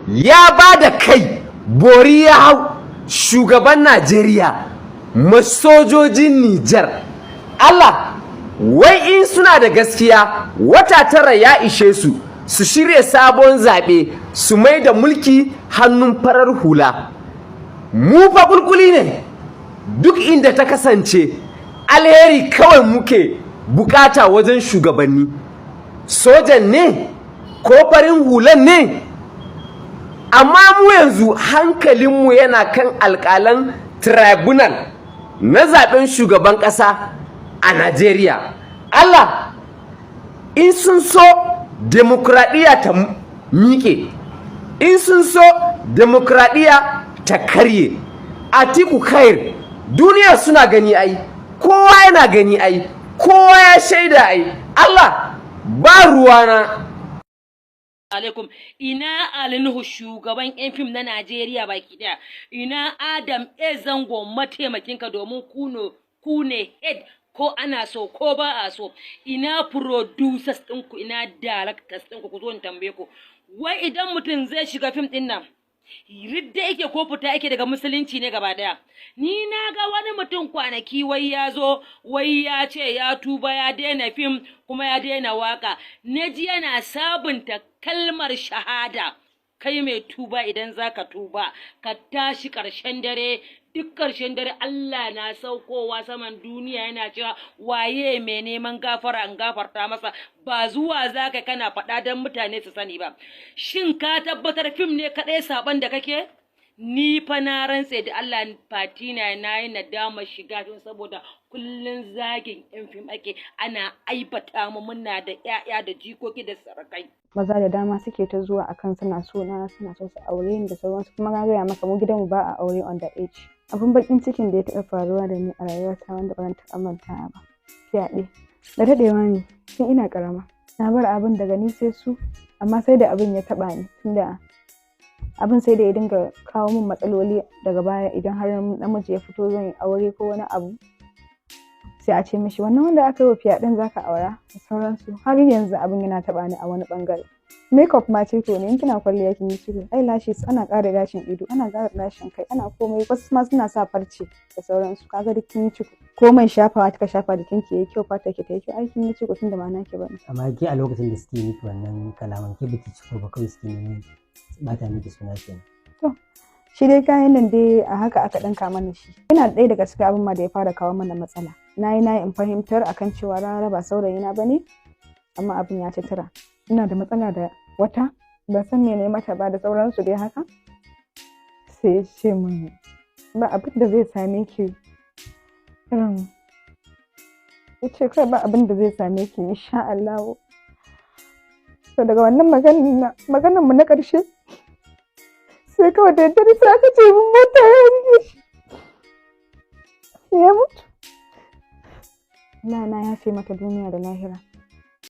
ya ba da kai bori ya hau shugaban Najeriya masojojin Nijar. Allah, wai in suna da gaskiya wata tara ya ishe su shirya sabon zaɓe su mai da mulki hannun farar hula. Mu fa kulkuli ne, duk inda ta kasance alheri kawai muke bukata wajen shugabanni. Sojan ne ko farin hulan ne? Amma mu yanzu hankalinmu yana kan alƙalan tribunal na zaɓen shugaban ƙasa a Najeriya. Allah, in sun so demokradiyya ta miƙe, in sun so demokradiyya ta karye. Atiku Khair, duniya suna gani ai, kowa yana gani ai, kowa ya shaida ai. Allah, ba ruwana. Alaikum, ina Alinuhu shugaban yan fim na Najeriya baki daya, ina Adam A Zango mataimakinka domin ku ne head ko ana so ko ba a so, ina producers ɗinku, ina directors ɗinku, ku zo in tambaye ku, wai idan mutum zai shiga fim ɗin nan ridda yake ko fita yake daga musulunci ne gaba daya. Ni na ga wani mutum kwanaki wai ya zo wai ya ce ya tuba ya daina fim kuma ya daina waka, na ji yana sabunta kalmar shahada. Kai mai tuba idan zaka tuba ka tashi ƙarshen dare, duk ƙarshen dare Allah na saukowa saman duniya yana cewa waye mai neman gafara an gafarta masa, ba zuwa zaka kana faɗa don mutane su sani ba. Shin ka tabbatar fim ne kaɗai saban da kake? Ni fa na rantse da Allah Fatina na yi nadama shiga fim saboda kullun zagin yan fim ake, ana aibata mu, muna da ƴaƴa da jikoki da sarakai. Maza da dama suke ta zuwa akan suna so su aure ni da sauransu, kuma na gaya maka mu gidanmu ba a aure on the age. Abin bakin cikin da ya taɓa faruwa da ni a rayuwata wanda ban taɓa mantawa ba, fyaɗe. Da daɗewa ne tun ina ƙarama, na bar abin daga ni sai su, amma sai da abin ya taɓa ni, tunda abin sai da ya dinga kawo min matsaloli daga baya. Idan har namiji ya fito zan yi aure ko wani abu, sai a ce mishi wannan wanda aka yi wa fyaɗen zaka aura da sauransu. Har yanzu abin yana taɓa ni a wani ɓangare. Makeup ma ce to ne, in kina kwalliya kin yi ciko, eyelashes ana ƙara gashin ido, ana ƙara gashin kai, ana komai, wasu ma suna sa farce da sauransu. Kaga duk kin yi ciko. Komai shafawa kika shafa jikin ki yayi kyau, fata ki ta yi kyau, ai kin yi ciko tunda ma naki bane. Amma ke a lokacin da suke miki wannan kalaman ke biki ciko ba, kawai suke nemi bata miki suna kenan. To shi dai kayan nan dai a haka aka ɗinka mana shi. Yana ɗaya daga cikin abin ma da ya fara kawo mana matsala. Na yi in fahimtar akan cewa Rara ba saurayina ba ne, amma abin ya ci tura. Ina da matsala da wata, ban san mene mata ba da sauransu dai haka. Sai ya ce min ba abin da zai same ki irin, ya ce kai ba abin da zai same ki insha Allah. To daga wannan maganar mu na ƙarshe, sai kawai da daddare sai aka ce mun mota ya rike shi ya mutu. Na yafe mata duniya da lahira.